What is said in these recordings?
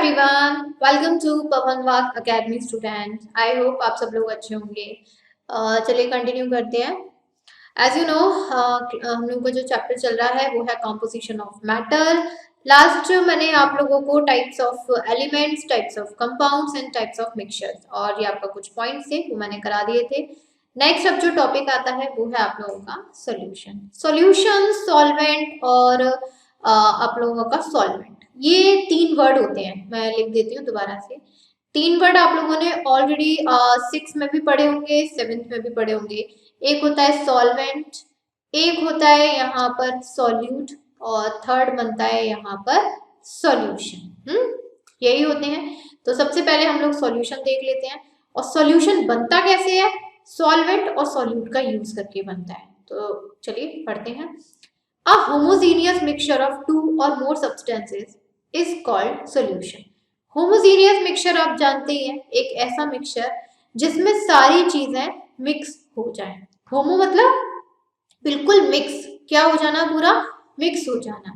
Everyone, welcome to Pawan Vak academy student. I hope आप सब लोग अच्छे होंगे। चलिए कंटिन्यू करते हैं। एज यू नो, हम लोगों का जो चैप्टर चल रहा है वो है कॉम्पोजिशन ऑफ मैटर। लास्ट मैंने आप लोगों को types of elements, types of compounds and types of mixtures और ये आपका कुछ पॉइंट्स थे वो मैंने करा दिए थे। नेक्स्ट अब जो टॉपिक आता है वो है आप लोगों का सॉल्यूशन। सॉल्यूशन, सॉल्वेंट और आप लोगों का सॉल्वेंट, ये तीन वर्ड होते हैं। मैं लिख देती हूँ दोबारा से। तीन वर्ड आप लोगों ने ऑलरेडी 6 में भी पढ़े होंगे, 7th में भी पढ़े होंगे। एक होता है सॉल्वेंट, एक होता है यहाँ पर सॉल्यूट और थर्ड बनता है यहाँ पर सॉल्यूशन। यही होते हैं। तो सबसे पहले हम लोग सॉल्यूशन देख लेते हैं। और सॉल्यूशन बनता कैसे है? सॉल्वेंट और सॉल्यूट का यूज करके बनता है। तो चलिए पढ़ते हैं। A homogeneous mixture of two or more substances is called solution. Homogeneous mixture आप जानते ही हैं, एक ऐसा मिक्सचर जिसमें सारी चीजें मिक्स हो जाएं। होमो मतलब बिल्कुल मिक्स, क्या हो जाना, पूरा मिक्स हो जाना।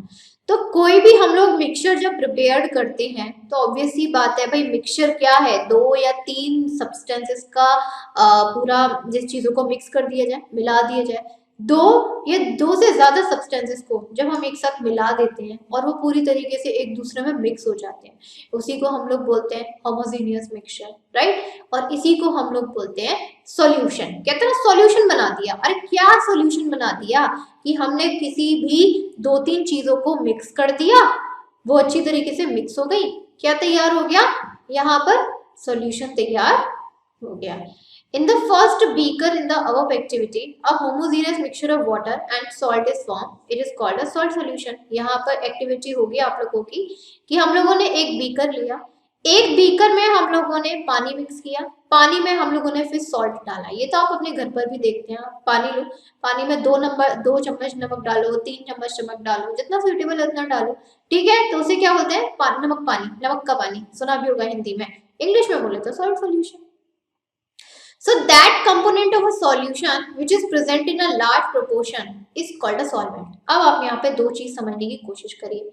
तो कोई भी हम लोग मिक्सचर जब प्रिपेयर करते हैं तो ऑब्वियस ही बात है भाई, मिक्सचर क्या है, 2 या 3 सब्सटेंसेस का पूरा जिस चीजों को मिक्स कर दिया जाए, मिला दिया जाए। 2 या 2 से ज्यादा सब्सटेंसेस को जब हम एक साथ मिला देते हैं और वो पूरी तरीके से एक दूसरे में मिक्स हो जाते हैं, उसी को हम लोग बोलते हैं होमोजेनियस मिक्सचर, राइट। और इसी को हम लोग बोलते हैं सॉल्यूशन। कहते हैं सॉल्यूशन बना दिया। अरे क्या सॉल्यूशन बना दिया कि हमने किसी भी 2-3 चीजों को मिक्स कर दिया, वो अच्छी तरीके से मिक्स हो गई, क्या तैयार हो गया, यहाँ पर सॉल्यूशन तैयार हो गया। In the first beaker in the above activity, a homogeneous mixture of water and salt is formed. It is called a salt solution. यहाँ पर एक्टिविटी होगी आप लोगों की कि हम लोगों ने एक बीकर लिया, एक बीकर में हम लोगों ने पानी मिक्स किया, पानी में हम लोगों ने फिर सॉल्ट डाला। ये तो आप अपने घर पर भी देखते हैं। पानी लो, पानी में 2 चम्मच नमक डालो, 3 चम्मच नमक डालो, जितना सुटेबल है उतना डालो, ठीक है। तो उसे क्या बोलते हैं? नमक पानी, नमक का पानी, सुना भी होगा हिंदी में। इंग्लिश में बोले तो salt solution. So that component of a solution which is present in a large proportion is called a solvent. अब आप यहाँ पे 2 चीज समझने की कोशिश करिए।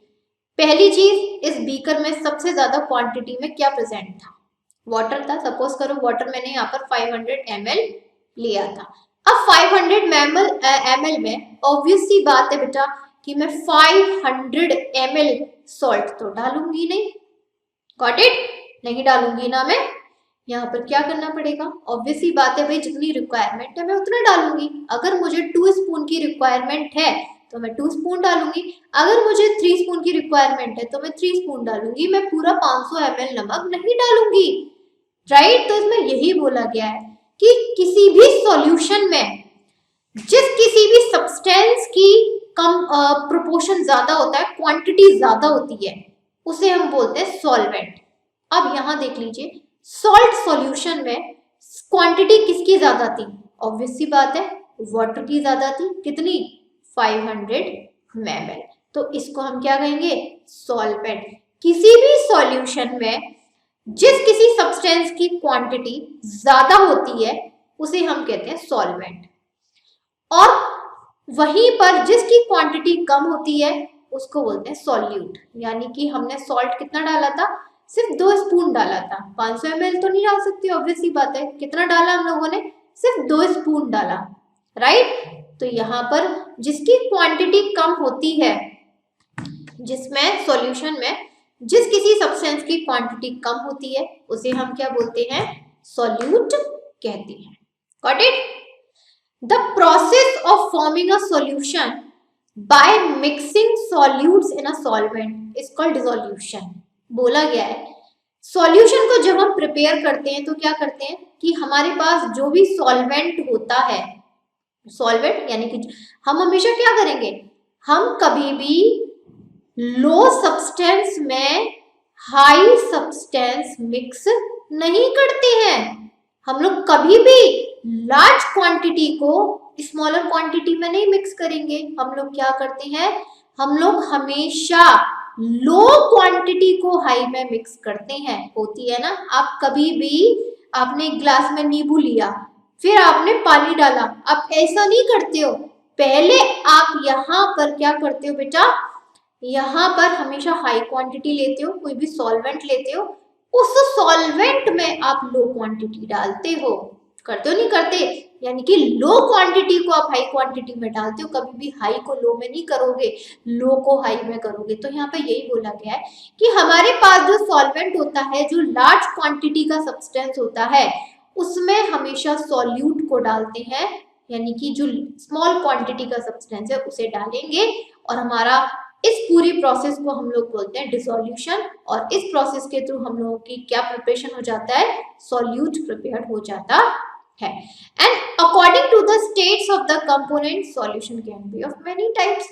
पहली चीज, इस बीकर में सबसे ज्यादा क्वांटिटी में क्या प्रेजेंट था? वाटर था। सपोज करो वाटर मैंने यहाँ पर 500 ml लिया था। अब 500 ml में ऑब्वियस सी बात है बेटा कि मैं 500 ml सॉल्ट तो डालूंगी नहीं। Got it? नहीं डालूंगी ना मैं। यहाँ पर क्या करना पड़ेगा? ऑब्वियस ही बात है भाई, जितनी रिक्वायरमेंट है मैं उतना डालूंगी। अगर मुझे 2 स्पून की रिक्वायरमेंट है तो मैं 2 स्पून डालूंगी। अगर मुझे 3 स्पून की रिक्वायरमेंट है तो मैं 3 स्पून डालूंगी। मैं पूरा 500 ml नमक नहीं डालूंगी, राइट। तो इसमें यही बोला गया है कि किसी भी सॉल्यूशन में जिस किसी भी सब्सटेंस की कम प्रोपोर्शन ज्यादा होता है, क्वांटिटी ज्यादा होती है, उसे हम बोलते हैं सॉल्वेंट। अब यहाँ देख लीजिए, सॉल्ट सॉल्यूशन में क्वांटिटी किसकी ज्यादा थी? ऑब्वियस सी बात है, वाटर की ज्यादा थी। कितनी? 500 ml। तो इसको हम क्या कहेंगे? सॉल्वेंट। किसी भी सॉल्यूशन में जिस किसी सब्सटेंस की क्वांटिटी ज्यादा होती है उसे हम कहते हैं सॉल्वेंट, और वहीं पर जिसकी क्वांटिटी कम होती है उसको बोलते हैं सॉल्यूट। यानी कि हमने सॉल्ट कितना डाला था? सिर्फ 2 स्पून डाला था। 500 ml तो नहीं डाल सकते, ऑब्वियस सी बात है। कितना डाला हम लोगों ने? सिर्फ 2 स्पून डाला, राइट। तो यहाँ पर जिसकी क्वांटिटी कम होती है, जिसमें सॉल्यूशन में जिस किसी सब्सटेंस की क्वांटिटी कम होती है उसे हम क्या बोलते हैं? सॉल्यूट कहते हैं। Got it? The process of forming a solution by mixing solutes in a solvent is called dissolution. बोला गया है सॉल्यूशन को जब हम प्रिपेयर करते हैं तो क्या करते हैं कि हमारे पास जो भी सॉल्वेंट होता है, सॉल्वेंट यानी कि हम हमेशा क्या करेंगे? हम कभी भी लो सब्सटेंस में हाई सब्सटेंस मिक्स नहीं करते हैं। हम लोग कभी भी लार्ज क्वांटिटी को स्मॉलर क्वांटिटी में नहीं मिक्स करेंगे। हम लोग क्या करते हैं? हम लोग हमेशा लो क्वांटिटी को हाई में मिक्स करते हैं। होती है ना, आप कभी भी आपने एक ग्लास में नींबू लिया, फिर आपने पानी डाला, आप ऐसा नहीं करते हो। पहले आप यहाँ पर क्या करते हो बेटा? यहाँ पर हमेशा हाई क्वांटिटी लेते हो, कोई भी सॉल्वेंट लेते हो, उस सॉल्वेंट में आप लो क्वांटिटी डालते हो, करते हो नहीं करते, यानी कि लो क्वांटिटी को आप हाई क्वांटिटी में डालते हो, कभी भी हाई को लो में नहीं करोगे, लो को हाई में करोगे। तो यहाँ पे यही बोला गया है कि हमारे पास जो सॉल्वेंट होता है, जो लार्ज क्वांटिटी का सब्सटेंस होता है, उसमें हमेशा सॉल्यूट को डालते हैं, यानी कि जो स्मॉल क्वांटिटी का सब्सटेंस है उसे डालेंगे, और हमारा इस पूरी प्रोसेस को हम लोग बोलते हैं डिसोल्यूशन। और इस प्रोसेस के थ्रू हम लोगों की क्या प्रिपरेशन हो जाता है, सॉल्यूट प्रिपेयर हो जाता है। And according to the states of the component solution can be of many types.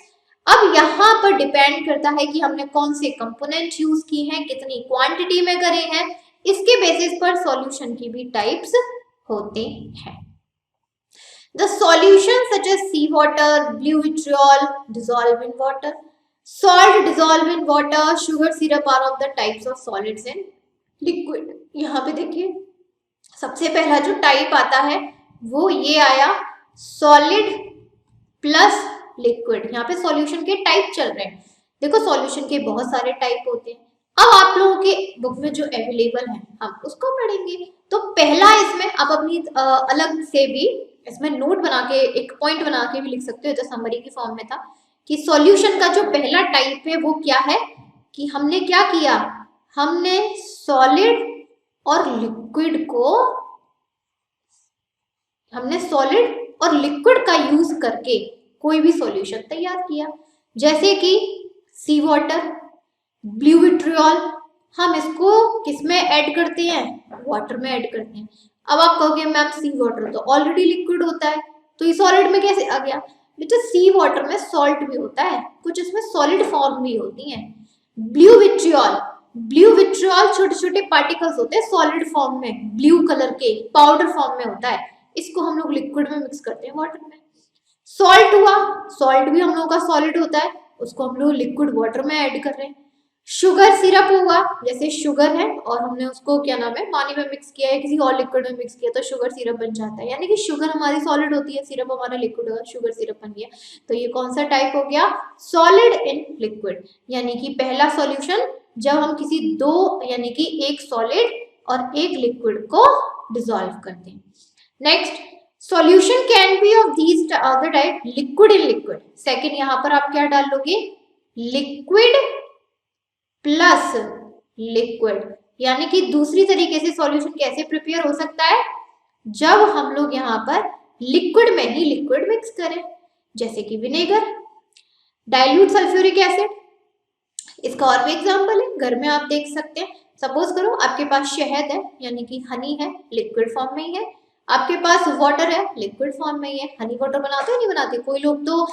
अब यहाँ पर डिपेंड करता है कि हमने कौन से कंपोनेंट यूज की हैं, कितनी क्वांटिटी में करे हैं, इसके बेसिस पर सॉल्यूशन की भी टाइप्स होते हैं। The solution such as seawater, blue vitriol dissolve in water, salt dissolve in water, sugar syrup are of the types of solids in liquid। यहाँ पे देखिए सबसे पहला जो टाइप आता है वो ये आया, सॉलिड प्लस लिक्विड। यहाँ पे सॉल्यूशन के टाइप चल रहे हैं। देखो सॉल्यूशन के बहुत सारे टाइप होते हैं, अब आप लोगों के बुक में जो अवेलेबल है हम उसको पढ़ेंगे। तो पहला इसमें आप अपनी अलग से भी इसमें नोट बना के, एक पॉइंट बना के भी लिख सकते हो, जो समरी की फॉर्म में था, कि सॉल्यूशन का जो पहला टाइप है वो क्या है, कि हमने क्या किया, हमने सॉलिड और लिक्विड और लिक्विड का यूज करके कोई भी सॉल्यूशन तैयार किया। जैसे कि सी वाटर, ब्लू विट्रियोल, हम इसको किसमें ऐड करते हैं, वाटर में ऐड करते हैं। अब आप कहोगे मैम सी वाटर तो ऑलरेडी लिक्विड होता है, तो ये सॉलिड में कैसे आ गया? बेटा सी वाटर में सॉल्ट भी होता है, कुछ इसमें सॉलिड फॉर्म भी होती हैं। ब्लू विट्रियोल छोटे छोटे पार्टिकल्स होते हैं सॉलिड फॉर्म में, ब्लू कलर के पाउडर फॉर्म में होता है, इसको हम लोग लिक्विड में मिक्स करते हैं वाटर में। सॉल्ट हुआ, सॉल्ट भी हम लोगों का सॉलिड होता है, उसको हम लोग लिक्विड वाटर में ऐड कर रहे हैं। शुगर सिरप हुआ, जैसे शुगर है और हमने उसको क्या नाम है पानी में मिक्स किया है, किसी और लिक्विड में मिक्स किया तो शुगर सिरप बन जाता है, यानी कि शुगर हमारी सॉलिड होती है, सिरप हमारा लिक्विड होगा, शुगर सिरप बन गया। तो ये कौन सा टाइप हो गया, सॉलिड इन लिक्विड। यानी कि पहला सॉल्यूशन जब हम किसी दो यानी कि एक सॉलिड और एक लिक्विड को डिसॉल्व करते हैं। Next, solution can be of these other type, liquid in liquid. Second यहाँ पर आप क्या डाल लोगे, लिक्विड प्लस लिक्विड, यानी कि दूसरी तरीके से सॉल्यूशन कैसे प्रिपेयर हो सकता है, जब हम लोग यहाँ पर लिक्विड में ही लिक्विड मिक्स करें, जैसे कि विनेगर, डाइल्यूट सल्फ्यूरिक एसिड, इसका और भी एग्जांपल है, घर में आप देख सकते हैं। सपोज करो आपके पास शहद है यानी कि हनी है, लिक्विड फॉर्म में ही है, आपके पास वाटर है, लिक्विड फॉर्म में ही है। हनी वाटर बनाते हो नहीं बनाते, कोई लोग तो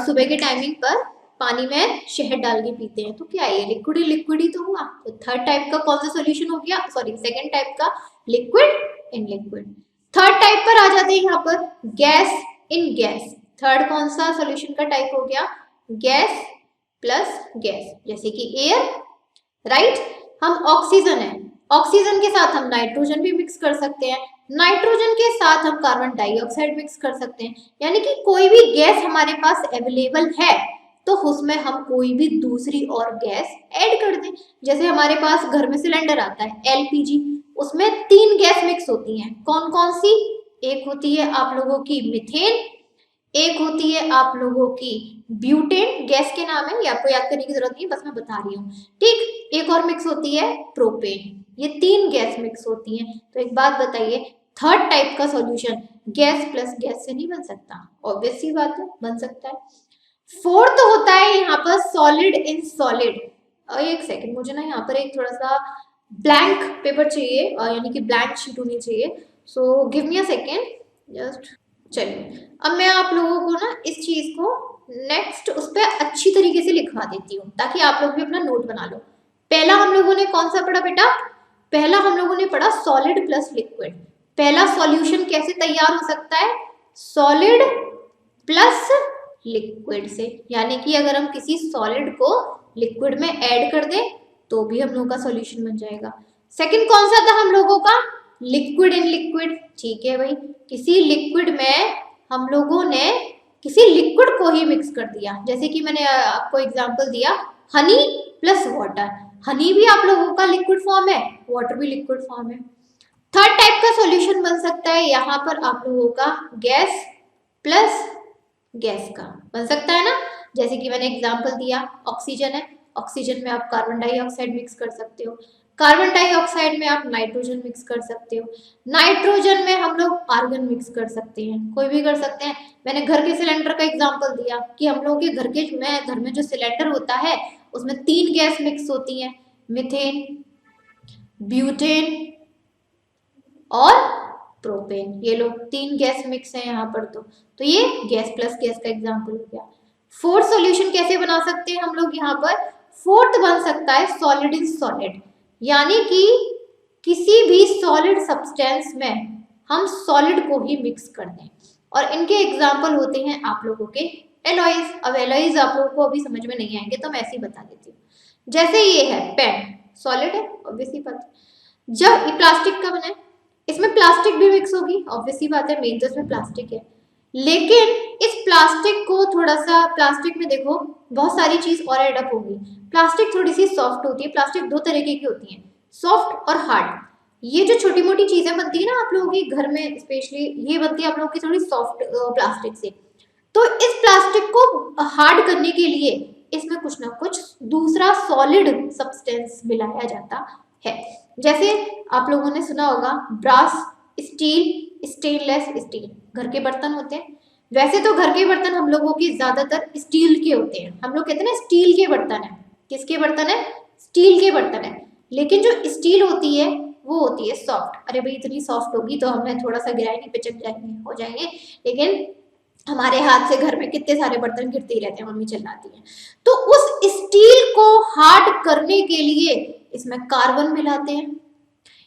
सुबह के टाइमिंग पर पानी में शहद डाल के पीते हैं, तो क्या ये लिक्विड ही तो हुआ। तो थर्ड टाइप का कौन सा सॉल्यूशन हो गया, सॉरी सेकंड टाइप का liquid in liquid. Third type पर आ जाते हैं यहाँ पर, गैस इन गैस। थर्ड कौन सा सॉल्यूशन का टाइप हो गया, गैस प्लस गैस, जैसे कि एयर, राइट। हम ऑक्सीजन है, ऑक्सीजन के साथ हम नाइट्रोजन भी मिक्स कर सकते हैं, नाइट्रोजन के साथ हम कार्बन डाइऑक्साइड मिक्स कर सकते हैं, यानी कि कोई भी गैस हमारे पास अवेलेबल है तो उसमें हम कोई भी दूसरी और गैस ऐड कर दें। जैसे हमारे पास घर में सिलेंडर आता है एलपीजी, उसमें 3 गैस मिक्स होती हैं, कौन कौन सी, एक होती है आप लोगों की मीथेन, एक होती है आप लोगों की ब्यूटेन, गैस के नाम है, ये आपको याद करने की जरूरत नहीं है, बस मैं बता रही हूँ, ठीक। एक और मिक्स होती है प्रोपेन, ये 3 गैस मिक्स होती हैं। तो एक बात बताइए, थर्ड टाइप का सॉल्यूशन गैस प्लस गैस से नहीं बन सकता, ऑब्वियस सी बात है, बन सकता है। फोर्थ होता है यहाँ पर सॉलिड इन सॉलिड। एक सेकंड, मुझे ना यहाँ पर एक थोड़ा सा ब्लैंक पेपर चाहिए, यानी कि ब्लैंक शीट होनी चाहिए, so give me a second just. चलिए अब मैं आप लोगों को ना इस चीज को नेक्स्ट उस पर अच्छी तरीके से लिखवा देती हूँ, ताकि आप लोग भी अपना नोट बना लो। पहला हम लोगों ने कौन सा पढ़ा बेटा, पहला हम लोगों ने पढ़ा सॉलिड प्लस लिक्विड। पहला सॉल्यूशन कैसे तैयार हो सकता है, सॉलिड प्लस लिक्विड से, यानी कि अगर हम किसी सॉलिड को लिक्विड में ऐड कर दें तो भी हम लोगों का सॉल्यूशन बन जाएगा। सेकंड कौन सा था हम लोगों का, लिक्विड इन लिक्विड, ठीक है भाई, किसी लिक्विड में हम लोगों ने किसी लिक्विड को ही मिक्स कर दिया, जैसे कि मैंने आपको एग्जांपल दिया हनी प्लस वाटर, हनी भी आप लोगों का लिक्विड फॉर्म है, वाटर भी लिक्विड फॉर्म है। थर्ड टाइप का सॉल्यूशन बन सकता है यहाँ पर आप लोगों का गैस प्लस गैस का बन सकता है ना, जैसे कि मैंने एग्जांपल दिया, ऑक्सीजन है, ऑक्सीजन में आप कार्बन डाइऑक्साइड मिक्स कर सकते हो, कार्बन डाइऑक्साइड में आप नाइट्रोजन मिक्स कर सकते हो, नाइट्रोजन में हम लोग आर्गन मिक्स कर सकते हैं, कोई भी कर सकते हैं। मैंने घर के सिलेंडर का एग्जांपल दिया कि हम लोगों के घर में जो सिलेंडर होता है उसमें 3 गैस मिक्स होती हैं, मीथेन, ब्यूटेन और प्रोपेन, ये लोग 3 गैस मिक्स है यहाँ पर। तो ये गैस प्लस गैस का एग्जांपल हो गया। फोर्थ सॉल्यूशन कैसे बना सकते हैं हम लोग यहाँ पर, फोर्थ बन सकता है सॉलिड इन सॉलिड, यानी कि किसी भी सॉलिड सब्सटेंस में हम सॉलिड को ही मिक्स कर दें, और इनके एग्जाम्पल होते हैं आप लोगों के एलॉयज। अब एलॉयज आप लोगों को अभी समझ में नहीं आएंगे तो मैं ऐसे ही बता देती हूँ। जैसे ये है पेन, सॉलिड है ऑब्वियसली बात है। जब ये प्लास्टिक का बना है, इसमें प्लास्टिक भी मिक्स होगी, ऑब्वियसली बात है, मेन तो इसमें प्लास्टिक है। लेकिन इस प्लास्टिक को थोड़ा सा, प्लास्टिक में देखो बहुत सारी चीज और ऐड अप होगी। प्लास्टिक थोड़ी सी सॉफ्ट होती है, प्लास्टिक 2 तरीके की होती है, सॉफ्ट और हार्ड। ये जो छोटी मोटी चीजें बनती है ना आप लोगों के घर में, स्पेशली ये बनती है आप लोगों की थोड़ी सॉफ्ट प्लास्टिक से। तो इस प्लास्टिक को हार्ड करने के लिए इसमें कुछ ना कुछ दूसरा सॉलिड सब्सटेंस मिलाया जाता है। जैसे आप लोगों ने सुना होगा ब्रास, स्टील, स्टेनलेस स्टील, घर के बर्तन होते हैं। वैसे तो घर के बर्तन हम लोगों के ज्यादातर स्टील के होते हैं, हम लोग कहते हैं ना स्टील के बर्तन है। किसके बर्तन है? स्टील के बर्तन है। लेकिन जो स्टील होती है वो होती है सॉफ्ट। अरे भाई इतनी सॉफ्ट होगी तो हमें थोड़ा सा गिराएंगे, पिचक जाएंगे, हो जाएंगे, लेकिन हमारे हाथ से घर में कितने सारे बर्तन गिरते ही रहते हैं, मम्मी चिल्लाती है। तो उस स्टील को हार्ड करने के लिए इसमें कार्बन मिलाते हैं,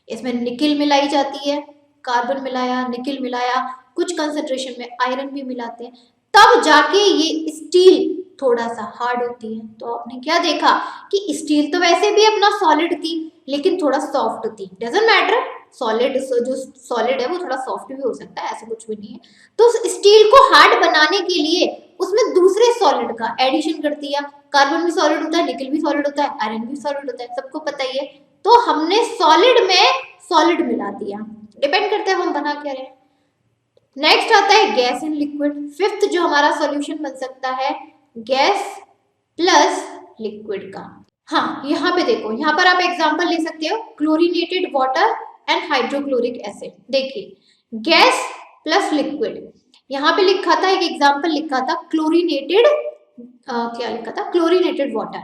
इसमें निकिल मिलाई जाती है, कार्बन मिलाया, निकिल मिलाया, कुछ कंसंट्रेशन में आयरन भी मिलाते हैं, तब जाके ये स्टील थोड़ा सा हार्ड होती है। तो आपने क्या देखा कि स्टील तो वैसे भी अपना सॉलिड थी लेकिन थोड़ा सॉफ्ट थी, डजंट मैटर, सॉलिड जो सॉलिड है वो थोड़ा सॉफ्ट भी हो सकता है, ऐसा कुछ भी नहीं है। तो स्टील को हार्ड बनाने के लिए उसमें दूसरे सॉलिड का एडिशन कर दिया, कार्बन भी सॉलिड होता है, निकल भी सॉलिड होता है, आयरन भी सॉलिड होता है, सबको पता ही है। तो हमने सॉलिड में सॉलिड मिला दिया, डिपेंड करता है हम बना क्या रहे हैं। नेक्स्ट आता है गैस एंड लिक्विड। फिफ्थ जो हमारा सॉल्यूशन बन सकता है गैस प्लस लिक्विड का। हाँ यहाँ पे देखो, यहाँ पर आप एग्जांपल ले सकते हो chlorinated water and hydrochloric acid. देखिए गैस प्लस लिक्विड, यहाँ पे लिखा था, एक एग्जांपल लिखा था क्लोरीनेटेड, क्या लिखा था, क्लोरीनेटेड वाटर।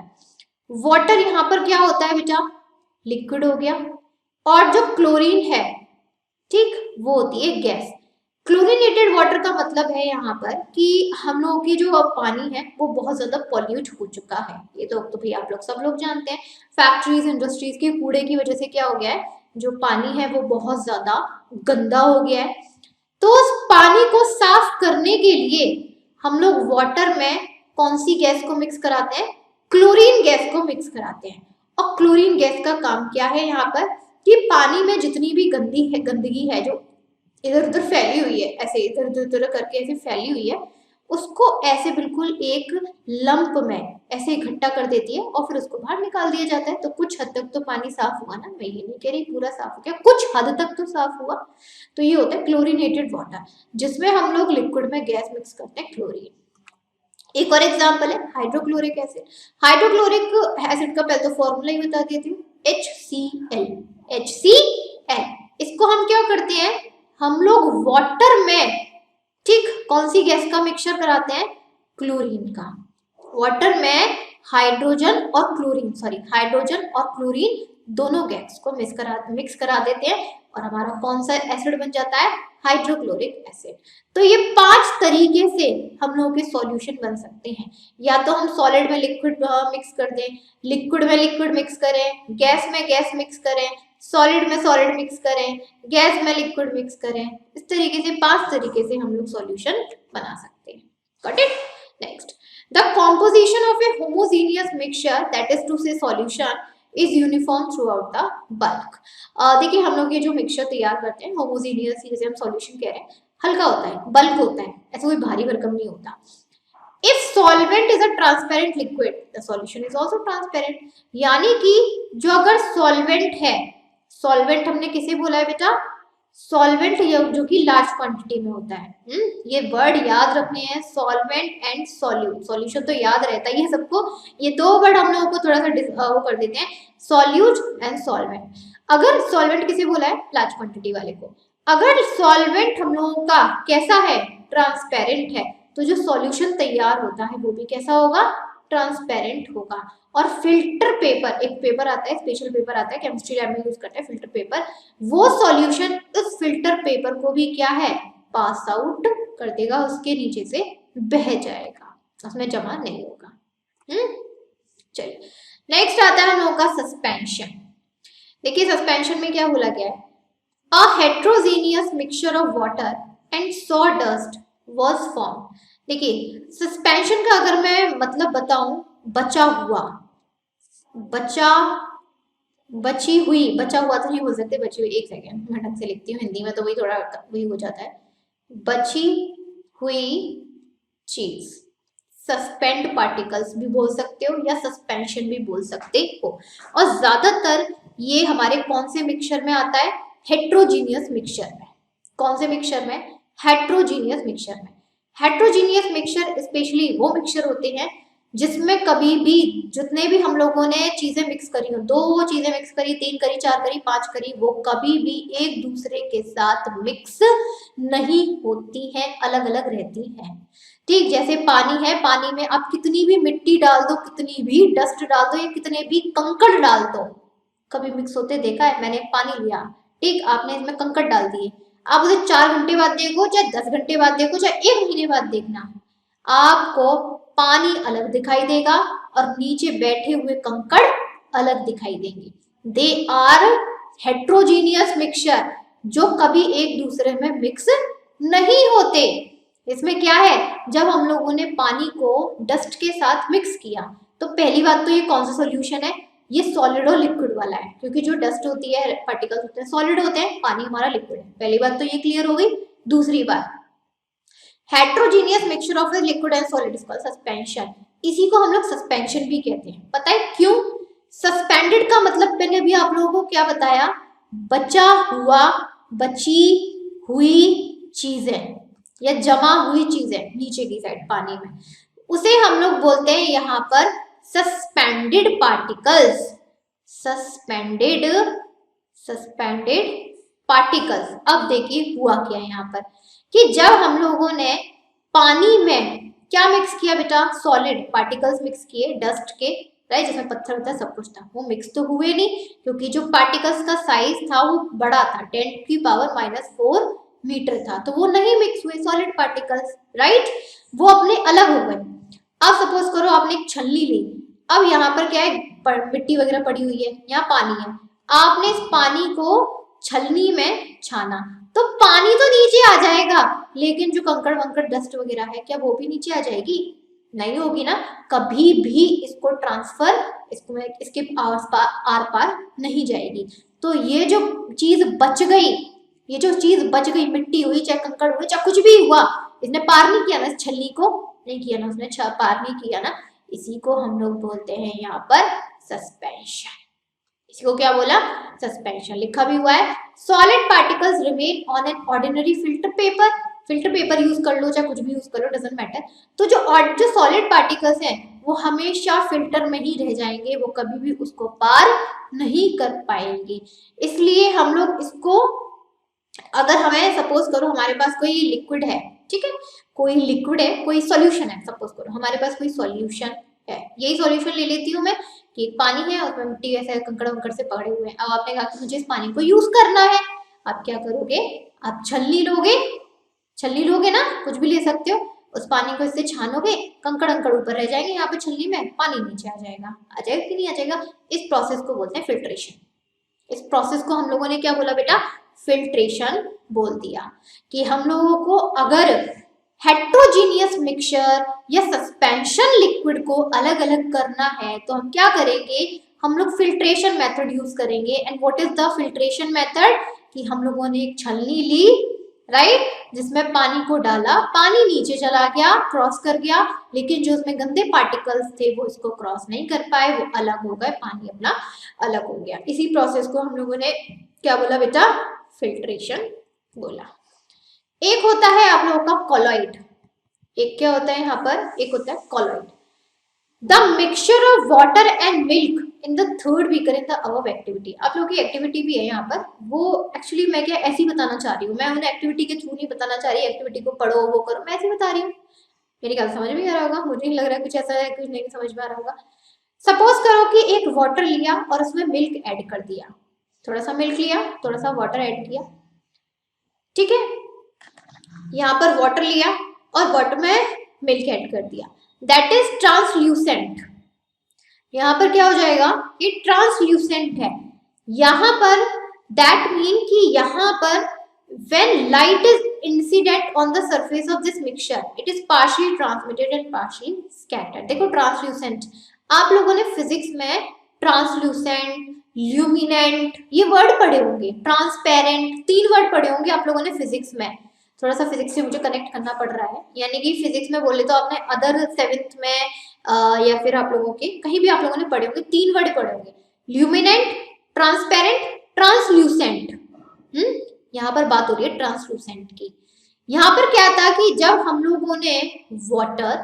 वाटर यहाँ पर क्या होता है बेटा, लिक्विड हो गया, और जो क्लोरीन है ठीक वो होती है गैस। क्लोरीनेटेड वाटर का मतलब है यहाँ पर कि हम लोगों की जो पानी है वो बहुत ज्यादा पॉल्यूट हो चुका है। ये तो भाई आप लोग सब लोग जानते हैं, फैक्ट्रीज इंडस्ट्रीज के कूड़े की वजह से क्या हो गया है, जो पानी है वो बहुत ज्यादा गंदा हो गया है। तो उस पानी को साफ करने के लिए हम लोग वाटर में कौन सी गैस को मिक्स कराते हैं, क्लोरीन गैस को मिक्स कराते हैं। और क्लोरीन गैस का काम क्या है यहाँ पर कि पानी में जितनी भी गंदगी है जो इधर उधर फैली हुई है, ऐसे इधर उधर करके ऐसे फैली हुई है, उसको ऐसे बिल्कुल एक लंप में ऐसे इकट्ठा कर देती है और फिर उसको बाहर निकाल दिया जाता है। तो कुछ हद तक तो पानी साफ हुआ ना, मैं ये नहीं कह रही पूरा साफ हो गया, कुछ हद तक तो साफ हुआ। तो ये होता है क्लोरीनेटेड वाटर, जिसमें हम लोग लिक्विड में गैस मिक्स करते हैं क्लोरीन। एक और एग्जाम्पल है हाइड्रोक्लोरिक एसिड। हाइड्रोक्लोरिक एसिड का पहले तो फॉर्मूला ही बता देती हूँ, HCl। HCl इसको हम क्या करते हैं, हम लोग वाटर में ठीक कौन सी गैस का मिक्सचर कराते हैं, क्लोरीन का। वाटर में हाइड्रोजन और क्लोरीन दोनों गैस को मिक्स करा देते हैं और हमारा कौन सा एसिड बन जाता है, हाइड्रोक्लोरिक एसिड। तो ये 5 तरीके से हम लोगों के सॉल्यूशन बन सकते हैं। या तो हम सॉलिड में लिक्विड मिक्स कर दें, लिक्विड में लिक्विड मिक्स करें, गैस में गैस मिक्स करें, सॉलिड में सॉलिड मिक्स करें, गैस में लिक्विड मिक्स करें। इस तरीके से 5 तरीके से हम लोग सॉल्यूशन बना सकते हैं। Got it? Next, the composition of a homogeneous mixture, that is to say solution, is uniform throughout the bulk. देखिए हम लोग ये जो मिक्सचर तैयार करते हैं होमोजेनियस, जैसे हम सॉल्यूशन कह रहे हैं, हल्का होता है, बल्क होता है, ऐसा कोई भारी भरकम नहीं होता। If solvent is a transparent liquid the solution is also transparent. यानी कि जो अगर सॉल्वेंट है, सॉल्वेंट हमने किसे बोला है बेटा, सॉल्वेंट जो कि लार्ज क्वांटिटी में होता है। ये वर्ड याद रखने हैं, सॉल्वेंट एंड सॉल्यूट। सॉल्यूशन तो याद रहता ही है सबको, ये दो वर्ड हम लोगों को थोड़ा सा वो कर देते हैं, सॉल्यूट एंड सॉल्वेंट। अगर सॉल्वेंट किसे बोला है, लार्ज क्वांटिटी वाले को। अगर सॉल्वेंट हम लोगों का कैसा है, ट्रांसपेरेंट है, तो जो सॉल्यूशन तैयार होता है वो भी कैसा होगा, ट्रांसपेरेंट होगा। और फिल्टर पेपर, एक पेपर आता है, स्पेशल पेपर आता है, केमिस्ट्री लैब में यूज करते हैं फिल्टर पेपर, वो सॉल्यूशन उस फिल्टर पेपर को भी क्या है, पास आउट कर देगा, उसके नीचे से बह जाएगा, उसमें जमा नहीं होगा। चलिए नेक्स्ट आता है हम लोगों का सस्पेंशन। देखिए सस्पेंशन में क्या बोला गया है, a heterogeneous mixture of water and sawdust was form. देखिए सस्पेंशन का अगर मैं मतलब बताऊं, बचा हुआ, बचा, बची हुई, बचा हुआ तो नहीं बोल सकते, बची हुई, एक सेकेंड मैं ढंग से लिखती हूँ, हिंदी में तो वही थोड़ा वही हो जाता है, बची हुई चीज, सस्पेंड पार्टिकल्स भी बोल सकते हो या सस्पेंशन भी बोल सकते हो। और ज्यादातर ये हमारे कौन से मिक्सचर में आता है, हेट्रोजीनियस मिक्सचर में। कौन से मिक्सचर में, हेट्रोजीनियस मिक्सचर में। हेट्रोजीनियस मिक्सचर स्पेशली वो मिक्सचर होते हैं जिसमें कभी भी जितने भी हम लोगों ने चीजें मिक्स करी हो, दो चीजें मिक्स करी, 3 करी, 4 करी, 5 करी, वो कभी भी एक दूसरे के साथ मिक्स नहीं होती हैं, अलग अलग रहती हैं। ठीक जैसे पानी है, पानी में आप कितनी भी मिट्टी डाल दो, कितनी भी डस्ट डाल दो या कितने भी कंकड़ डाल दो, कभी मिक्स होते देखा है? मैंने पानी लिया, ठीक, आपने इसमें कंकड़ डाल दिए, आप उसे 4 घंटे बाद देखो, चाहे 10 घंटे बाद देखो, चाहे 1 महीने बाद देखना, आपको पानी अलग दिखाई देगा और नीचे बैठे हुए कंकड़ अलग दिखाई देंगे। दे आर हेट्रोजीनियस मिक्सचर, जो कभी एक दूसरे में मिक्स नहीं होते। इसमें क्या है, जब हम लोगों ने पानी को डस्ट के साथ मिक्स किया, तो पहली बात तो ये कौन सा सॉल्यूशन है, ये सॉलिड और लिक्विड वाला है, क्योंकि जो डस्ट होती है, पार्टिकल्स होते हैं, सॉलिड होते हैं, पानी हमारा लिक्विड है। पहली बात तो ये क्लियर हो गई। दूसरी बात, heterogeneous mixture of liquid and solid is called suspension. इसी को हम लोग सस्पेंशन भी कहते हैं। पता है क्यों? सस्पेंडेड का मतलब मैंने अभी आप लोगों को क्या बताया, बचा हुआ, बची हुई चीजें या जमा हुई चीजें नीचे की साइड पानी में, उसे हम लोग बोलते हैं यहाँ पर suspended particles. Suspended, suspended particles. अब देखिए हुआ क्या है यहाँ पर, कि जब हम लोगों ने पानी में क्या मिक्स किया बेटा, सॉलिड पार्टिकल्स मिक्स किए, डस्ट के, राइट, जिसमें पत्थर होता है, सब कुछ था, वो मिक्स तो हुए नहीं, क्योंकि जो पार्टिकल्स का साइज था वो बड़ा था, 10⁻⁴ मीटर था, तो वो नहीं मिक्स हुए सॉलिड पार्टिकल्स, राइट, वो अपने अलग हो गए। अब सपोज करो आपने एक छलनी ली, अब यहाँ पर क्या है, मिट्टी वगैरह पड़ी हुई है, यहाँ पानी है, आपने इस पानी को छलनी में छाना, तो पानी तो नीचे आ जाएगा, लेकिन जो कंकड़ वंकड़ डस्ट वगैरह है, क्या वो भी नीचे आ जाएगी? नहीं होगी ना, कभी भी इसको ट्रांसफर, इसको इसके आर पार नहीं जाएगी। तो ये जो चीज बच गई, ये जो चीज बच गई, मिट्टी हुई चाहे कंकड़ हुई चाहे कुछ भी हुआ, इसने पार नहीं किया ना, इस छलनी को नहीं किया ना, उसने पार नहीं किया ना, इसी को हम लोग बोलते हैं यहाँ पर सस्पेंशन। इसी को क्या बोला, सस्पेंशन। लिखा भी हुआ है, solid particles remain on an ordinary filter paper. Filter paper use कर लो चाहे कुछ भी यूज कर लो, डजंट मैटर। तो जो सॉलिड पार्टिकल्स हैं वो हमेशा फिल्टर में ही रह जाएंगे, वो कभी भी उसको पार नहीं कर पाएंगे। इसलिए हम लोग इसको, अगर हमें सपोज करो हमारे पास कोई लिक्विड है, ठीक है, कोई लिक्विड है, कोई सॉल्यूशन है, सपोज करो हमारे पास कोई सॉल्यूशन है, यही सॉल्यूशन ले लेती हूँ मैं कि एक पानी है, उसमें मिट्टी ऐसे कंकड़ वंकड़ से पकड़े हुए हैं। अब आपने कहा कि मुझे इस पानी को यूज करना है, आप क्या करोगे, आप छलनी लोगे, छलनी लोगे ना, कुछ भी ले सकते हो, उस पानी को इससे छानोगे, कंकड़ अंकड़ ऊपर रह जाएंगे, यहाँ पे छलनी में पानी नीचे आ जाएगा। आ जाएगा कि नहीं आ जाएगा? इस प्रोसेस को बोलते हैं फिल्ट्रेशन। इस प्रोसेस को हम लोगों ने क्या बोला बेटा, फिल्ट्रेशन बोल दिया। कि हम लोगों को अगर हेट्रोजीनियस मिक्सचर या सस्पेंशन लिक्विड को अलग अलग करना है, तो हम क्या करेंगे, हम लोग फिल्ट्रेशन मेथड यूज करेंगे। And what is the filtration method, कि हम लोगों ने एक छलनी ली, राइट, जिसमें पानी को डाला, पानी नीचे चला गया, क्रॉस कर गया, लेकिन जो उसमें गंदे पार्टिकल्स थे वो इसको क्रॉस नहीं कर पाए, वो अलग हो गए, पानी अपना अलग हो गया। इसी प्रोसेस को हम लोगों ने क्या बोला बेटा? फिल्ट्रेशन बोला। एक होता है आप लोगों का कॉलॉइड। एक क्या होता है यहाँ पर? एक होता है colloid. The mixture of water and milk in the third beaker in the above activity. आप लोगों की एक्टिविटी भी है यहाँ पर, वो एक्चुअली मैं क्या ऐसी बताना चाह रही हूँ, मैं उन्हें एक्टिविटी के थ्रू नहीं बताना चाह रही, एक्टिविटी को पढ़ो वो करो, मैं ऐसी बता रही हूँ। मेरी बात समझ में आ रहा होगा, मुझे नहीं लग रहा कुछ ऐसा है कुछ नहीं समझ में आ रहा होगा। सपोज करो कि एक वाटर लिया और उसमें मिल्क ऐड कर दिया, थोड़ा सा मिल्क लिया, थोड़ा सा वाटर ऐड किया, ठीक है। यहाँ पर वाटर लिया और वाटर में मिल्क ऐड कर दिया, दैट इज ट्रांसल्यूसेंट। यहाँ पर क्या हो जाएगा? ये ट्रांसल्यूसेंट है। यहाँ पर दैट मीन कि यहाँ पर when light is incident on the surface of this mixture it is partially transmitted and partially scattered। देखो ट्रांसल्यूसेंट, आप लोगों ने फिजिक्स में ट्रांसल्यूसेंट, ल्यूमिनेंट ये वर्ड पढ़े होंगे, ट्रांसपेरेंट, 3 वर्ड पढ़े होंगे आप लोगों ने फिजिक्स में। थोड़ा सा फिजिक्स से मुझे कनेक्ट करना पड़ रहा है, यानी कि फिजिक्स में बोले तो आपने अदर 7th में या फिर आप लोगों के कहीं भी आप लोगों ने पढ़े होंगे, 3 वर्ड पढ़े होंगे, ल्यूमिनेंट, ट्रांसपेरेंट, ट्रांसल्यूसेंट। यहाँ पर बात हो रही है ट्रांसलूसेंट की। यहाँ पर क्या था कि जब हम लोगों ने वाटर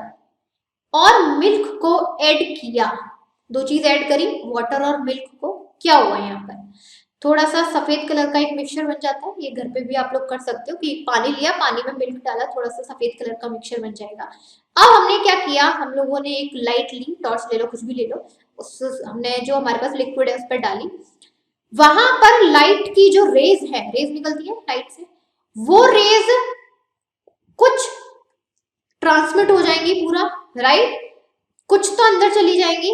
और मिल्क को ऐड किया, 2 चीज ऐड करी, वाटर और मिल्क को, क्या हुआ यहाँ पर? थोड़ा सा सफेद कलर का एक मिक्सचर बन जाता है। ये घर पे भी आप लोग कर सकते हो कि पानी लिया, पानी में मिल्क डाला, थोड़ा सा सफेद कलर का मिक्सचर बन जाएगा। अब हमने क्या किया, हम लोगों ने एक लाइट ली, टॉर्च ले लो, कुछ भी ले लो, उस हमने जो हमारे पास लिक्विड है उस पर डाली, वहां पर लाइट की जो रेज है, रेज निकलती है लाइट से, वो रेज कुछ ट्रांसमिट हो जाएंगी पूरा, राइट, कुछ तो अंदर चली जाएंगी,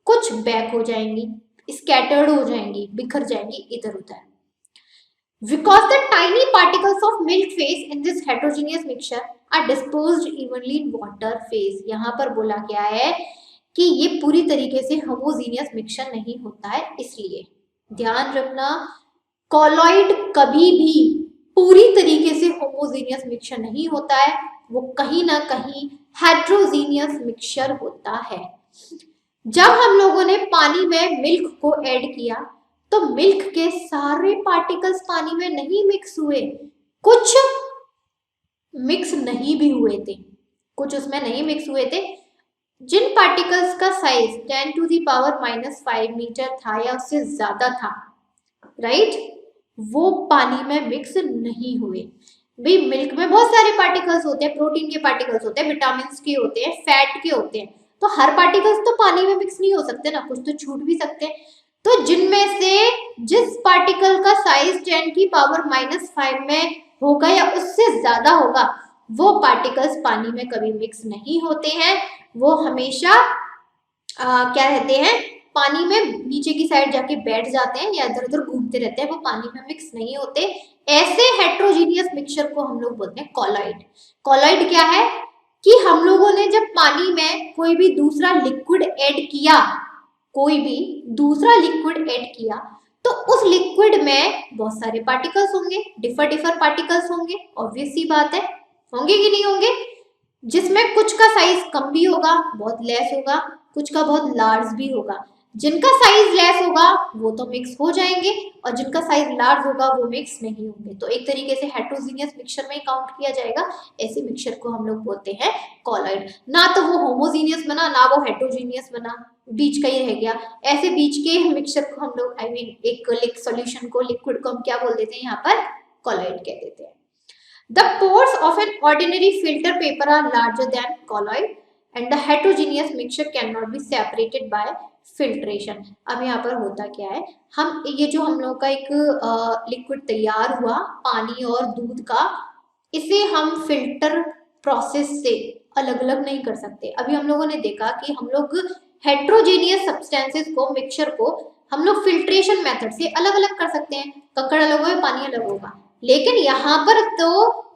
कुछ बैक हो जाएंगी, स्कैटर्ड हो जाएंगी, बिखर जाएंगी इधर उधर। Because the tiny particles of milk phase in this heterogeneous mixture are dispersed evenly in water phase। यहाँ पर बोला गया है कि ये पूरी तरीके से होमोजीनियस मिक्सचर नहीं होता है, इसलिए ध्यान रखना कॉलॉइड कभी भी पूरी तरीके से होमोजीनियस मिक्सचर नहीं होता है, वो कहीं ना कहीं हेट्रोजीनियस मिक्सचर होता है। जब हम लोगों ने पानी में मिल्क को ऐड किया तो मिल्क के सारे पार्टिकल्स पानी में नहीं मिक्स हुए, कुछ मिक्स नहीं भी हुए थे, कुछ उसमें नहीं मिक्स हुए थे। जिन पार्टिकल्स का साइज 10⁻⁻5 मीटर था या उससे ज्यादा था, राइट, वो पानी में मिक्स नहीं हुए। भाई मिल्क में बहुत सारे पार्टिकल्स होते हैं, प्रोटीन के पार्टिकल्स होते हैं, विटामिन के होते हैं, फैट के होते हैं, तो हर पार्टिकल्स तो पानी में मिक्स नहीं हो सकते ना, कुछ तो छूट भी सकते हैं। तो जिनमें से जिस पार्टिकल का साइज 10⁻⁻5 में होगा या उससे ज्यादा होगा, वो पार्टिकल्स पानी में कभी मिक्स नहीं होते हैं, वो हमेशा क्या रहते हैं, पानी में नीचे की साइड जाके बैठ जाते हैं या इधर उधर घूमते रहते हैं, वो पानी में मिक्स नहीं होते। ऐसे हेट्रोजीनियस मिक्सचर को हम लोग बोलते हैं कॉलॉइड। कॉलॉइड क्या है कि हम लोगों ने जब पानी में कोई भी दूसरा लिक्विड ऐड किया, कोई भी दूसरा लिक्विड ऐड किया, तो उस लिक्विड में बहुत सारे पार्टिकल्स होंगे, डिफर पार्टिकल्स होंगे, ऑब्वियस सी बात है, होंगे कि नहीं होंगे, जिसमें कुछ का साइज कम भी होगा, बहुत लेस होगा, कुछ का बहुत लार्ज भी होगा। जिनका साइज लेस होगा वो तो मिक्स हो जाएंगे और जिनका साइज लार्ज होगा वो मिक्स नहीं होंगे, तो एक तरीके से हेट्रोजीनियस मिक्सचर में काउंट किया जाएगा। ऐसे मिक्सचर को हम लोग बोलते हैं कॉलॉइड। ना तो वो होमोजीनियस बना, ना वो हेट्रोजीनियस बना, बीच का ही रह गया। ऐसे बीच के मिक्सचर को हम लोग एक सॉल्यूशन को, लिक्विड को हम क्या बोल देते हैं, यहाँ पर कॉलॉइड कह देते हैं। The pores of an ordinary filter paper are larger than colloid and the heterogeneous mixture cannot be separated by filtration। अब यहाँ पर होता क्या है, हम ये जो हम लोग का एक लिक्विड तैयार हुआ पानी और दूध का, इसे हम फिल्टर प्रोसेस से अलग अलग नहीं कर सकते। अभी हम लोगों ने देखा कि हम लोग हेट्रोजेनियस सब्सटेंसेस को, मिक्सचर को हम लोग फिल्ट्रेशन मेथड से अलग अलग कर सकते हैं, कंकड़ अलग होगा, पानी अलग होगा, लेकिन यहाँ पर तो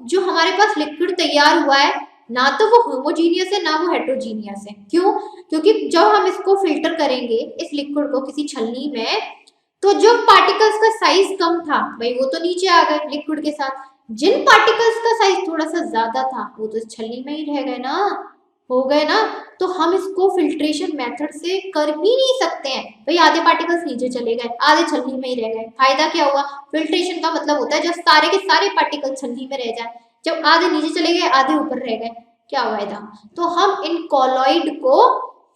जो हमारे पास लिक्विड तैयार हुआ है, ना तो वो होमोजीनियस है ना वो हेट्रोजीनियस है। क्यों? क्योंकि जब हम इसको फिल्टर करेंगे इस लिक्विड को किसी छलनी में, तो जो पार्टिकल्स का साइज कम था भाई वो तो नीचे आ गए लिक्विड के साथ, जिन पार्टिकल्स का साइज थोड़ा सा ज्यादा था वो तो इस छलनी में ही रह गए ना, हो गए ना। तो हम इसको फिल्ट्रेशन मेथड से कर ही नहीं सकते हैं भाई। आधे पार्टिकल्स नीचे चले गए, आधे छलनी में ही रह गए, फायदा क्या हुआ? फिल्ट्रेशन का मतलब होता है जब सारे के सारे पार्टिकल छलनी में रह जाए, जब आधे नीचे चले गए आधे ऊपर रह गए, क्या फायदा? तो हम इन कॉलॉइड को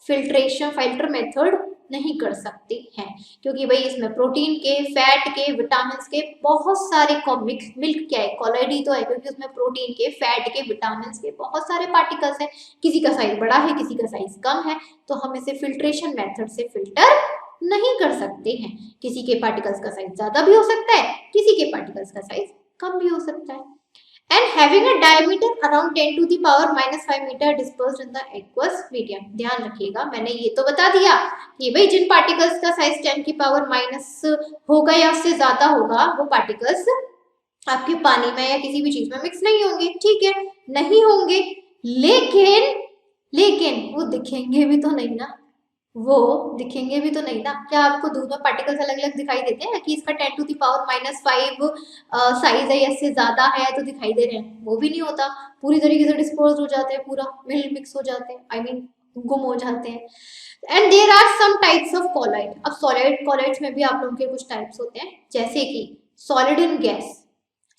फिल्टर मेथड नहीं कर सकते हैं, क्योंकि भाई इसमें प्रोटीन के, फैट के, विटामिन के बहुत सारे मिक्स, मिल्क क्या है, कॉलॉइड ही तो है, क्योंकि उसमें प्रोटीन के, फैट के, विटामिन के बहुत सारे पार्टिकल्स हैं। किसी का साइज बड़ा है, किसी का साइज कम है, तो हम इसे फिल्ट्रेशन मेथड से फिल्टर नहीं कर सकते हैं। किसी के पार्टिकल्स का साइज ज्यादा भी हो सकता है, किसी के पार्टिकल्स का साइज कम भी हो सकता है। And having a diameter around 10 to the power -5 meter dispersed in the aqueous medium। ध्यान रखिएगा, मैंने ये तो बता दिया कि भाई जिन पार्टिकल्स का साइज 10 की पावर माइनस होगा या उससे ज्यादा होगा, वो पार्टिकल्स आपके पानी में या किसी भी चीज में मिक्स नहीं होंगे, ठीक है, नहीं होंगे। लेकिन लेकिन वो दिखेंगे भी तो नहीं ना, वो दिखेंगे भी तो नहीं ना। क्या आपको दूध में पार्टिकल्स अलग अलग दिखाई देते हैं कि इसका 10 टू द पावर -5 साइज है या इससे ज्यादा है तो दिखाई दे रहे हैं? वो भी नहीं होता, पूरी तरीके से डिस्पोज हो जाते हैं, पूरा मिक्स हो जाते हैं, आई मीन गुम हो जाते हैं। And there are some types of colloid. अब सॉलिड कॉलॉइड्स में भी आप लोगों के कुछ टाइप्स होते हैं, जैसे कि solid in gas,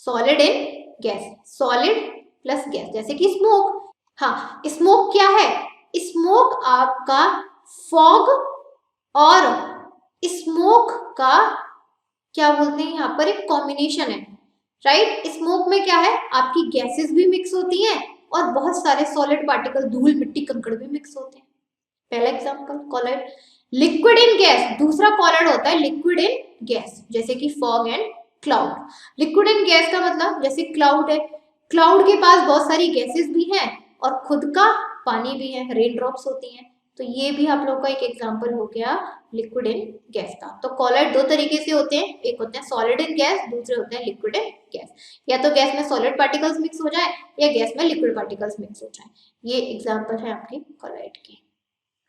solid in gas, solid plus gas, जैसे कि स्मोक। हाँ, स्मोक क्या है? स्मोक आपका फॉग और स्मोक का क्या बोलते हैं यहाँ पर, एक कॉम्बिनेशन है, राइट। स्मोक में क्या है, आपकी गैसेस भी मिक्स होती हैं और बहुत सारे सॉलिड पार्टिकल, धूल मिट्टी कंकड़ भी मिक्स होते हैं। पहला example colloid. Liquid in gas, दूसरा कॉलॉइड होता है लिक्विड इन गैस, जैसे कि fog and cloud. Liquid in gas का मतलब जैसे क्लाउड है, क्लाउड के पास बहुत सारी गैसेस भी हैं और खुद का पानी भी है, रेन ड्रॉप्स होती हैं। तो ये भी आप लोग का एक एग्जांपल हो गया लिक्विड इन गैस का। तो कॉलॉइड दो तरीके से होते हैं, एक होते हैं सॉलिड इन गैस, दूसरे होते हैं लिक्विड इन गैस। या तो गैस में सॉलिड पार्टिकल्स मिक्स हो जाए या गैस में लिक्विड पार्टिकल्स मिक्स हो जाए। ये एग्जांपल है आपके कॉलॉइड के।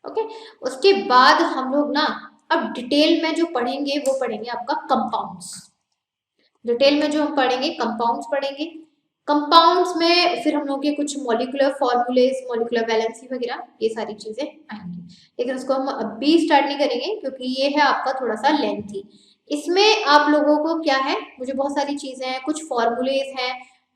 ओके, उसके बाद हम लोग ना अब डिटेल में जो पढ़ेंगे वो पढ़ेंगे आपका कंपाउंड्स। डिटेल में जो हम पढ़ेंगे कंपाउंड्स पढ़ेंगे। कंपाउंड्स में फिर हम लोग के कुछ मॉलिक्यूलर फॉर्मूलेस, मॉलिक्यूलर वैलेंसी वगैरह ये सारी चीजें आएंगी, लेकिन उसको हम अभी स्टार्ट नहीं करेंगे क्योंकि ये है आपका थोड़ा सा लेंथी। इसमें आप लोगों को क्या है, मुझे बहुत सारी चीजें हैं, कुछ फॉर्मूलेस हैं,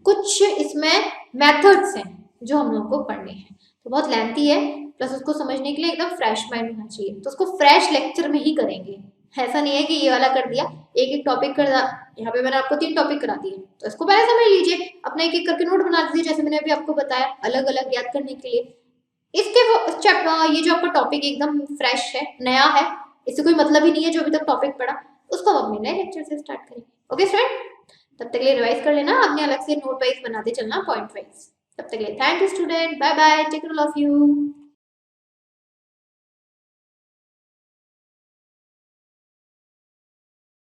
कुछ इसमें मेथड्स हैं जो हम लोग को पढ़ने हैं, तो बहुत लेंथी है, प्लस उसको समझने के लिए एकदम फ्रेश माइंड होना चाहिए, तो उसको फ्रेश लेक्चर में ही करेंगे। ऐसा नहीं है कि ये वाला कर दिया, एक एक टॉपिक कर, यहाँ पे मैंने आपको 3 टॉपिक करा दिए, तो इसको पहले समझ लीजिए, अपना एक एक करके नोट बना दीजिए, जैसे मैंने अभी आपको बताया अलग अलग याद करने के लिए। इसके चैप्टर, ये जो आपका टॉपिक एकदम फ्रेश है, नया है, इससे कोई मतलब ही नहीं है जो अभी तक टॉपिक पढ़ा, उसको हम अपने नए लेक्चर से स्टार्ट करेंगे। ओके फ्रेंड, तब तक के लिए रिवाइज कर लेना, अपने अलग से नोट वाइज बनाते चलना, पॉइंट वाइज। तब तक के लिए thank you student, bye bye, take care of you.